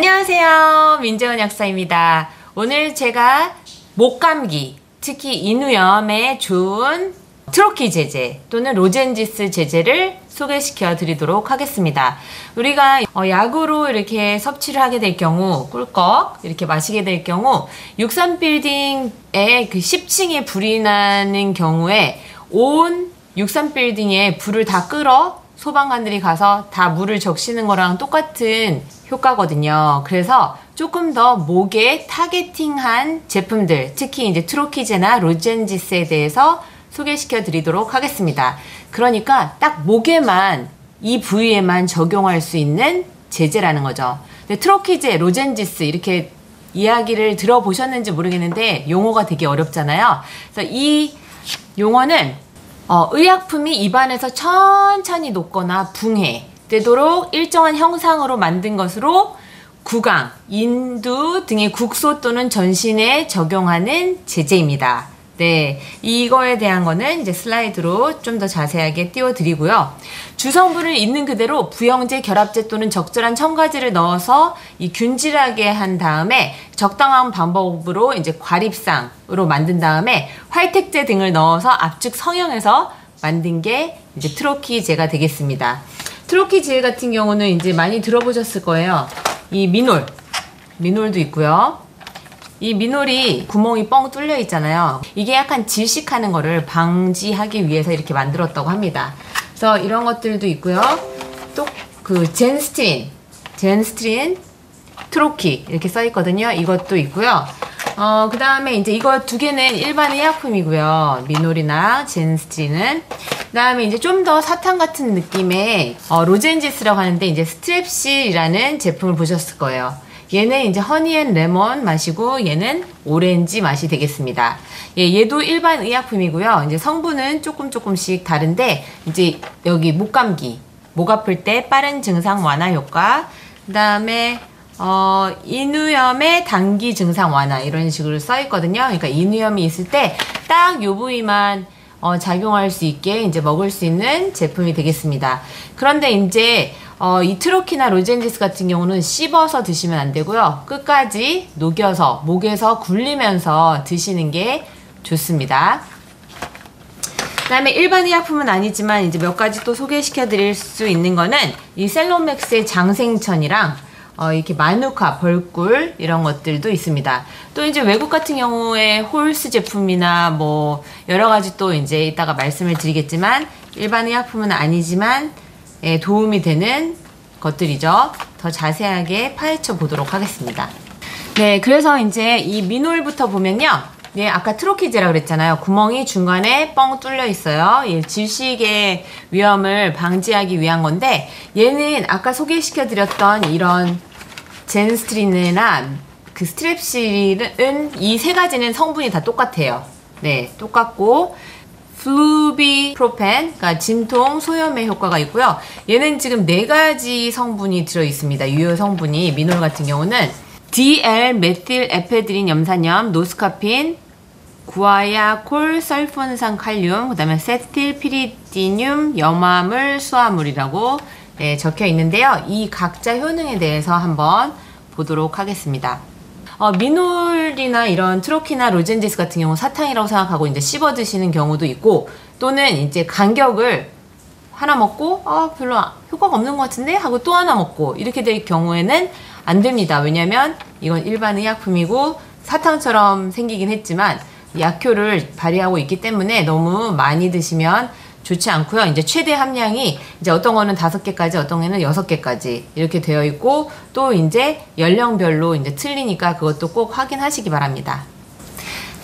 안녕하세요, 민재원 약사입니다. 오늘 제가 목감기, 특히 인후염에 좋은 트로키 제제 또는 로젠지스 제제를 소개시켜 드리도록 하겠습니다. 우리가 약으로 이렇게 섭취를 하게 될 경우, 꿀꺽 이렇게 마시게 될 경우 63빌딩에 그 10층에 불이 나는 경우에 온 63빌딩에 불을 다 끌어 소방관들이 가서 다 물을 적시는 거랑 똑같은 효과거든요. 그래서 조금 더 목에 타겟팅한 제품들, 특히 이제 트로키제나 로젠지스에 대해서 소개시켜 드리도록 하겠습니다. 그러니까 딱 목에만, 이 부위에만 적용할 수 있는 제제라는 거죠. 근데 트로키제, 로젠지스 이렇게 이야기를 들어보셨는지 모르겠는데 용어가 되게 어렵잖아요. 그래서 이 용어는 의약품이 입안에서 천천히 녹거나 붕해되도록 일정한 형상으로 만든 것으로 구강, 인두 등의 국소 또는 전신에 적용하는 제제입니다. 네, 이거에 대한 거는 이제 슬라이드로 좀 더 자세하게 띄워드리고요. 주성분을 있는 그대로 부영제, 결합제 또는 적절한 첨가제를 넣어서 이 균질하게 한 다음에 적당한 방법으로 이제 과립상으로 만든 다음에 활택제 등을 넣어서 압축 성형해서 만든 게 이제 트로키제가 되겠습니다. 트로키제 같은 경우는 이제 많이 들어보셨을 거예요. 이 미놀도 있고요. 이 미놀이 구멍이 뻥 뚫려 있잖아요. 이게 약간 질식하는 거를 방지하기 위해서 이렇게 만들었다고 합니다. 그래서 이런 것들도 있고요. 또 그 젠스트린 트로키 이렇게 써 있거든요. 이것도 있고요. 그 다음에 이제 이거 두 개는 일반 의약품이고요. 미놀이나 젠스트린은. 그 다음에 이제 좀 더 사탕 같은 느낌의 로젠지스라고 하는데 이제 스트랩실이라는 제품을 보셨을 거예요. 얘는 이제 허니앤레몬 맛이고 얘는 오렌지 맛이 되겠습니다. 예, 얘도 일반 의약품이고요. 이제 성분은 조금씩 다른데 이제 여기 목감기, 목 아플 때 빠른 증상 완화 효과, 그 다음에 인후염의 단기 증상 완화 이런 식으로 써 있거든요. 그러니까 인후염이 있을 때 딱 요 부위만 작용할 수 있게 이제 먹을 수 있는 제품이 되겠습니다. 그런데 이제 이 트로키나 로젠지스 같은 경우는 씹어서 드시면 안 되고요. 끝까지 녹여서 목에서 굴리면서 드시는 게 좋습니다. 그 다음에 일반 의약품은 아니지만 이제 몇 가지 또 소개시켜 드릴 수 있는 거는 이 셀로맥스의 장생천이랑 이렇게 마누카, 벌꿀 이런 것들도 있습니다. 또 이제 외국 같은 경우에 홀스 제품이나 뭐 여러 가지 또 이제 이따가 말씀을 드리겠지만 일반 의약품은 아니지만 도움이 되는 것들이죠. 더 자세하게 파헤쳐 보도록 하겠습니다. 네, 그래서 이제 이 미놀부터 보면요. 네, 아까 트로키제라고 그랬잖아요. 구멍이 중간에 뻥 뚫려 있어요. 예, 질식의 위험을 방지하기 위한 건데 얘는 아까 소개시켜 드렸던 이런 젠스트린이나 그 스트랩실은 이 세 가지는 성분이 다 똑같아요. 네, 똑같고 플루비프로펜, 그러니까 진통, 소염의 효과가 있고요. 얘는 지금 4가지 성분이 들어있습니다. 유효 성분이. 미놀 같은 경우는 DL-메틸에페드린 염산염, 노스카핀, 구아야콜, 설폰산 칼륨, 그 다음에 세틸피리디늄, 염화물, 수화물이라고 네, 적혀 있는데요. 이 각자 효능에 대해서 한번 보도록 하겠습니다. 미놀이나 이런 트로키나 로젠지스 같은 경우 사탕이라고 생각하고 이제 씹어 드시는 경우도 있고 또는 이제 간격을 하나 먹고 별로 효과가 없는 것 같은데 하고 또 하나 먹고 이렇게 될 경우에는 안 됩니다. 왜냐면 이건 일반 의약품이고 사탕처럼 생기긴 했지만 약효를 발휘하고 있기 때문에 너무 많이 드시면 좋지 않고요. 이제 최대 함량이 이제 어떤 거는 5개까지, 어떤 거는 6개까지 이렇게 되어 있고 또 이제 연령별로 이제 틀리니까 그것도 꼭 확인하시기 바랍니다.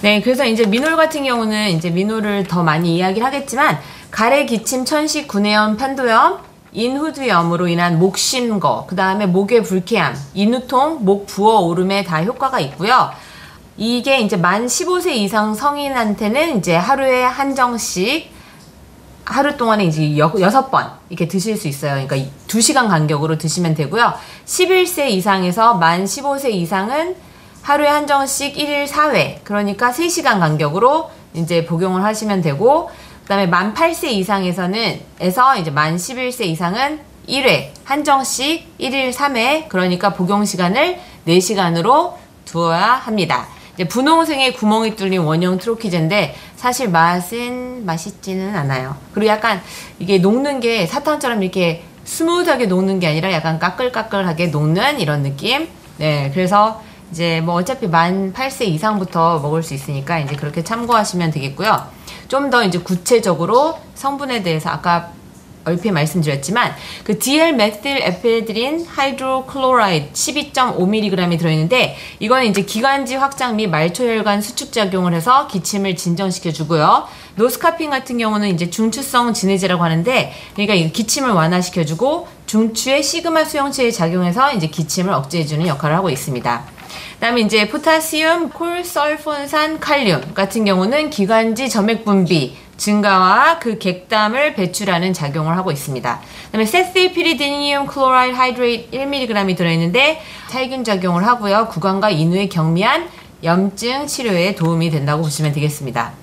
네, 그래서 이제 미놀 같은 경우는 이제 미놀을 더 많이 이야기를 하겠지만 가래, 기침, 천식, 구내염, 편도염, 인후두염으로 인한 목심거, 그 다음에 목의 불쾌함, 인후통, 목 부어오름에 다 효과가 있고요. 이게 이제 만 15세 이상 성인한테는 이제 하루에 한정씩 하루 동안에 이제 6번 이렇게 드실 수 있어요. 그러니까 2시간 간격으로 드시면 되고요. 11세 이상에서 만 15세 이상은 하루에 한정씩 1일 4회, 그러니까 3시간 간격으로 이제 복용을 하시면 되고, 그 다음에 만 8세 이상에서 이제 만 11세 이상은 1회, 한정씩 1일 3회, 그러니까 복용 시간을 4시간으로 두어야 합니다. 이제 분홍색의 구멍이 뚫린 원형 트로키제인데 사실 맛은 맛있지는 않아요. 그리고 약간 이게 녹는 게 사탕처럼 이렇게 스무드하게 녹는 게 아니라 약간 까끌까끌하게 녹는 이런 느낌. 네, 그래서 이제 뭐 어차피 만 8세 이상부터 먹을 수 있으니까 이제 그렇게 참고하시면 되겠고요. 좀 더 이제 구체적으로 성분에 대해서 아까 얼핏 말씀드렸지만 그 디엘메틸에페드린 하이드로클로라이드 12.5mg이 들어있는데 이거는 이제 기관지 확장 및 말초혈관 수축 작용을 해서 기침을 진정시켜 주고요. 노스카핀 같은 경우는 이제 중추성 진해제라고 하는데 그러니까 이 기침을 완화시켜 주고 중추의 시그마 수용체에 작용해서 이제 기침을 억제해 주는 역할을 하고 있습니다. 그다음에 이제 포타시움, 콜설폰산, 칼륨 같은 경우는 기관지 점액 분비 증가와 그 객담을 배출하는 작용을 하고 있습니다. 그다음에 세틸피리디늄 클로라이드 하이드레이트 1mg이 들어있는데 살균 작용을 하고요. 구강과 인후의 경미한 염증 치료에 도움이 된다고 보시면 되겠습니다.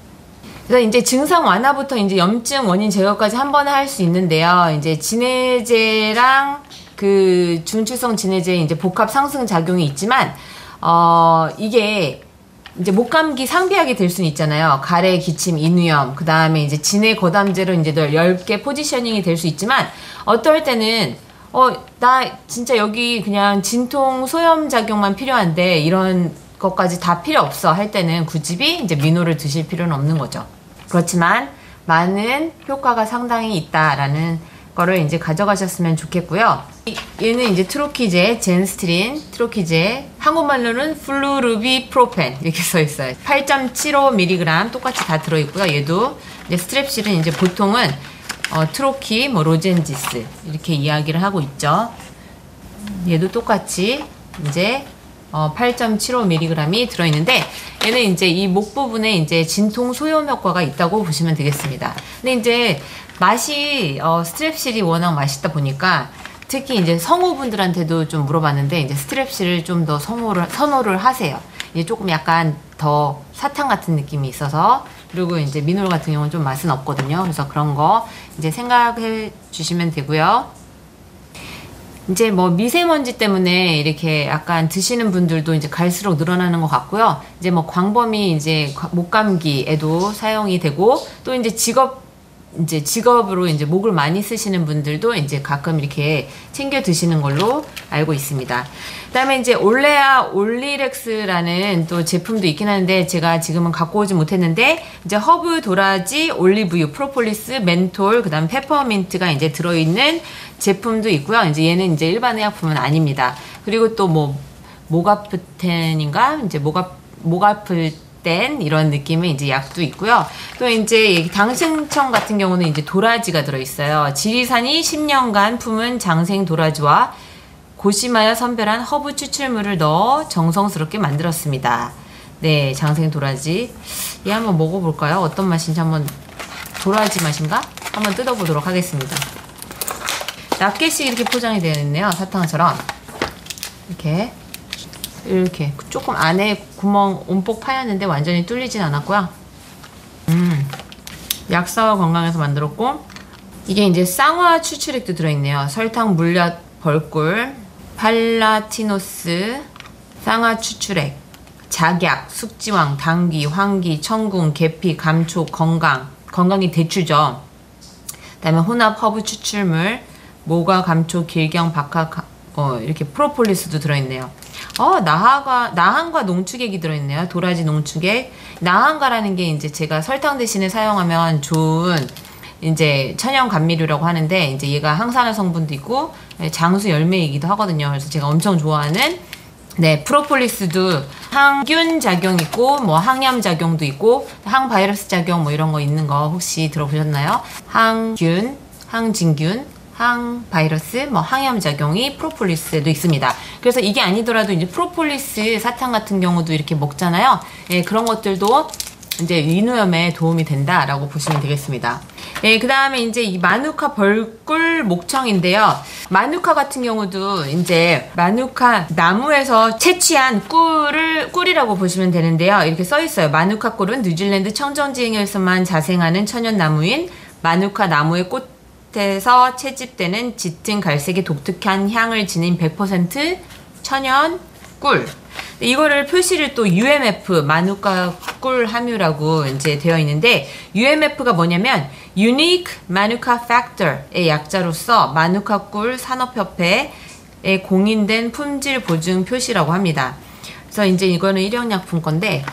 그래서 이제 증상 완화부터 이제 염증 원인 제거까지 한 번에 할 수 있는데요. 이제 진해제랑 그 중추성 진해제의 이제 복합 상승 작용이 있지만 이게 이제 목감기 상비하게 될 수는 있잖아요. 가래, 기침, 인후염, 그 다음에 이제 진해 거담제로 이제 10개 포지셔닝이 될 수 있지만, 어떨 때는, 나 진짜 여기 그냥 진통 소염 작용만 필요한데, 이런 것까지 다 필요 없어 할 때는 굳이 이제 민호를 드실 필요는 없는 거죠. 그렇지만, 많은 효과가 상당히 있다라는 거를 이제 가져가셨으면 좋겠고요. 얘는 이제 트로키제, 젠스트린, 트로키제, 한국말로는 플루르비프로펜 이렇게 써 있어요. 8.75mg 똑같이 다 들어있고요. 얘도 이제 스트랩실은 이제 보통은 트로키, 뭐 로젠지스 이렇게 이야기를 하고 있죠. 얘도 똑같이 이제 8.75mg이 들어있는데 얘는 이제 이 목 부분에 이제 진통 소염 효과가 있다고 보시면 되겠습니다. 근데 이제 맛이 스트랩실이 워낙 맛있다 보니까 특히 이제 성우분들한테도 좀 물어봤는데 이제 스트랩실을 좀 더 선호를 하세요. 이제 조금 약간 더 사탕 같은 느낌이 있어서 그리고 이제 미놀 같은 경우는 좀 맛은 없거든요. 그래서 그런 거 이제 생각해 주시면 되고요. 이제 뭐 미세먼지 때문에 이렇게 약간 드시는 분들도 이제 갈수록 늘어나는 것 같고요. 이제 뭐 광범위 이제 목감기에도 사용이 되고 또 이제 직업으로 이제 목을 많이 쓰시는 분들도 이제 가끔 이렇게 챙겨 드시는 걸로 알고 있습니다. 그다음에 이제 올레아 올리렉스라는 또 제품도 있긴 하는데 제가 지금은 갖고 오지 못했는데 이제 허브, 도라지, 올리브유, 프로폴리스, 멘톨, 그다음 페퍼민트가 이제 들어있는 제품도 있고요. 이제 얘는 이제 일반 의약품은 아닙니다. 그리고 또 뭐 모가프텐인가 이제 목 아플 땐 이런 느낌의 이제 약도 있고요. 또 이제 당신청 같은 경우는 이제 도라지가 들어있어요. 지리산이 10년간 품은 장생 도라지와 고심하여 선별한 허브 추출물을 넣어 정성스럽게 만들었습니다. 네, 장생 도라지. 얘 한번 먹어볼까요? 어떤 맛인지 한번, 도라지 맛인가? 한번 뜯어보도록 하겠습니다. 낱개씩 이렇게 포장이 되어 있네요. 사탕처럼. 이렇게 조금 안에 구멍 움폭 파였는데 완전히 뚫리진 않았고요. 약사와 건강에서 만들었고 이게 이제 쌍화 추출액도 들어있네요. 설탕, 물엿, 벌꿀, 팔라티노스, 쌍화 추출액, 작약, 숙지황, 당귀, 황기, 청궁, 계피, 감초, 건강이 대추죠. 그 다음에 혼합 허브 추출물, 모과, 감초, 길경, 박하, 이렇게 프로폴리스도 들어있네요. 나한과 농축액이 들어있네요. 도라지 농축액. 나한가라는 게 이제 제가 설탕 대신에 사용하면 좋은 이제 천연 감미료라고 하는데 이제 얘가 항산화 성분도 있고 장수 열매이기도 하거든요. 그래서 제가 엄청 좋아하는 프로폴리스도 항균 작용 있고 뭐 항염 작용도 있고 항바이러스 작용 뭐 이런 거 있는 거 혹시 들어보셨나요? 항균, 항진균, 항바이러스, 뭐 항염 작용이 프로폴리스에도 있습니다. 그래서 이게 아니더라도 이제 프로폴리스 사탕 같은 경우도 이렇게 먹잖아요. 예, 그런 것들도 이제 인후염에 도움이 된다라고 보시면 되겠습니다. 예, 그 다음에 이제 이 마누카 벌꿀 목청인데요. 마누카 같은 경우도 이제 마누카 나무에서 채취한 꿀이라고 보시면 되는데요. 이렇게 써 있어요. 마누카 꿀은 뉴질랜드 청정지역에서만 자생하는 천연 나무인 마누카 나무의 꽃 잎에서 채집되는 짙은 갈색의 독특한 향을 지닌 100% 천연 꿀. 이거를 표시를 또 UMF, 마누카 꿀 함유라고 이제 되어 있는데, UMF가 뭐냐면 Unique Manuka Factor의 약자로서 마누카 꿀 산업협회에 공인된 품질 보증 표시라고 합니다. 그래서 이제 이거는 일용약품 건데,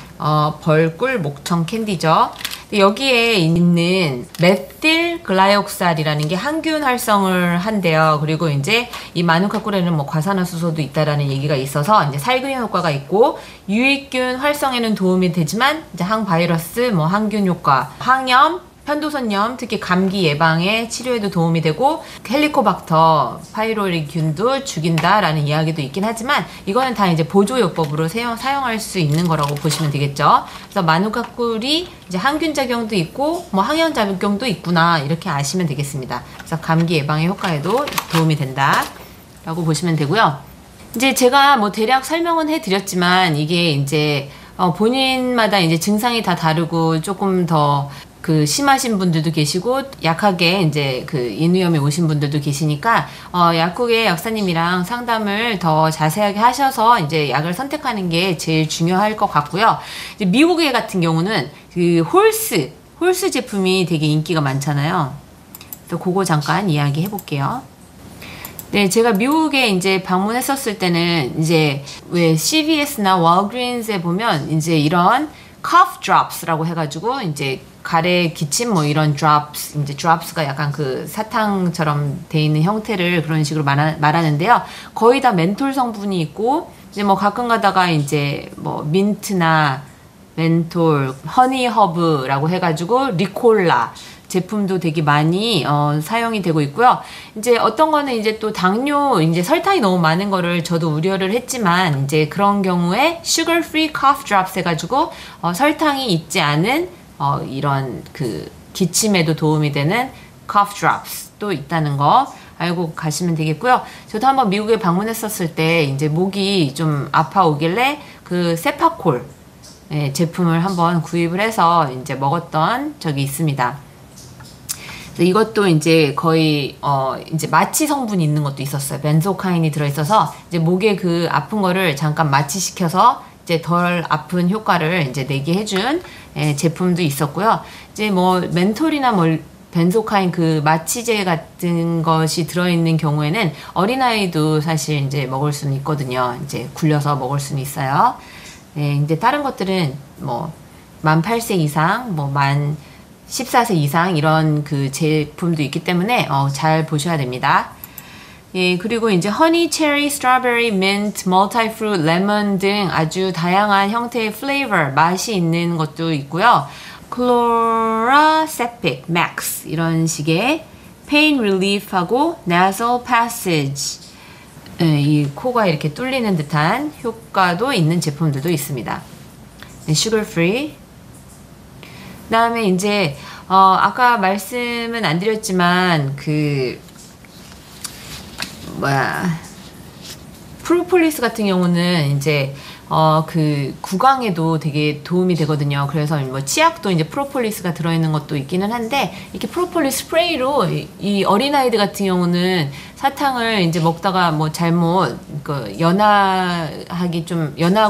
벌꿀 목청 캔디죠. 여기에 있는 메틸 글라이옥살이라는 게 항균 활성을 한대요. 그리고 이제 이 마누카 꿀에는 뭐 과산화수소도 있다라는 얘기가 있어서 이제 살균 효과가 있고, 유익균 활성에는 도움이 되지만 이제 항바이러스, 뭐 항균 효과, 항염, 편도선염, 특히 감기 예방에 치료에도 도움이 되고, 헬리코박터 파이로리균도 죽인다라는 이야기도 있긴 하지만, 이거는 다 이제 보조요법으로 사용할 수 있는 거라고 보시면 되겠죠. 그래서 마누카 꿀이 이제 항균 작용도 있고, 뭐 항염 작용도 있구나, 이렇게 아시면 되겠습니다. 그래서 감기 예방의 효과에도 도움이 된다라고 보시면 되고요. 이제 제가 뭐 대략 설명은 해드렸지만, 이게 이제 본인마다 이제 증상이 다 다르고 조금 더 심하신 분들도 계시고 약하게 이제 인후염에 오신 분들도 계시니까 약국의 약사님이랑 상담을 더 자세하게 하셔서 이제 약을 선택하는 게 제일 중요할 것 같고요. 이제 미국에 같은 경우는 홀스 제품이 되게 인기가 많잖아요. 그래서 그거 잠깐 이야기해 볼게요. 네, 제가 미국에 이제 방문했었을 때는 이제 왜 CVS나 Walgreens에 보면 이제 이런 cough drops라고 해가지고 이제 가래 기침 뭐 이런 drops, 이제 drops가 약간 사탕처럼 돼 있는 형태를 그런 식으로 말하는데요. 거의 다 멘톨 성분이 있고, 이제 뭐 가끔 가다가 이제 뭐 민트나 멘톨, 허니 허브라고 해가지고 리콜라 제품도 되게 많이 사용이 되고 있고요. 이제 어떤 거는 이제 또 당뇨, 이제 설탕이 너무 많은 거를 저도 우려를 했지만, 이제 그런 경우에 sugar free cough drops 해가지고 설탕이 있지 않은 이런 기침에도 도움이 되는 cough drops 또 있다는 거 알고 가시면 되겠고요. 저도 한번 미국에 방문했었을 때 이제 목이 좀 아파오길래 세파콜 제품을 한번 구입을 해서 이제 먹었던 적이 있습니다. 이것도 이제 거의 이제 마취 성분이 있는 것도 있었어요. 벤조카인이 들어있어서 이제 목에 아픈 거를 잠깐 마취시켜서 이제 덜 아픈 효과를 이제 내게 해준 제품도 있었고요. 이제 뭐 멘톨이나 뭐 벤조카인 마취제 같은 것이 들어있는 경우에는 어린아이도 사실 이제 먹을 수는 있거든요. 이제 굴려서 먹을 수는 있어요. 네, 이제 다른 것들은 뭐 만 8세 이상, 뭐 만 14세 이상 이런 제품도 있기 때문에 잘 보셔야 됩니다. 예, 그리고 이제 허니, 체리, 스트로베리, 민트, 멀티프루트, 레몬 등 아주 다양한 형태의 플레이버, 맛이 있는 것도 있고요. 클로라세픽 맥스 이런 식의 페인 릴리프하고 nasal passage, 예, 이 코가 이렇게 뚫리는 듯한 효과도 있는 제품들도 있습니다. 네, sugar free. 그 다음에 이제 아까 말씀은 안 드렸지만 프로폴리스 같은 경우는 이제 구강에도 되게 도움이 되거든요. 그래서 뭐 치약도 이제 프로폴리스가 들어있는 것도 있기는 한데, 이렇게 프로폴리스 스프레이로 이 어린아이들 같은 경우는 사탕을 이제 먹다가 뭐 잘못 연화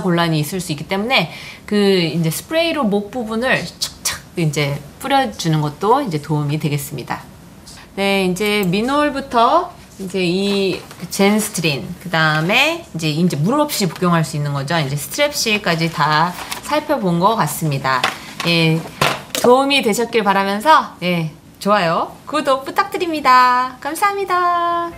곤란이 있을 수 있기 때문에 이제 스프레이로 목 부분을 착착 이제 뿌려주는 것도 이제 도움이 되겠습니다. 네, 이제 미놀부터 이제 이 젠스트린, 그 다음에 이제 물 없이 복용할 수 있는 거죠. 이제 스트랩실까지 다 살펴본 것 같습니다. 예, 도움이 되셨길 바라면서, 예, 좋아요, 구독 부탁드립니다. 감사합니다.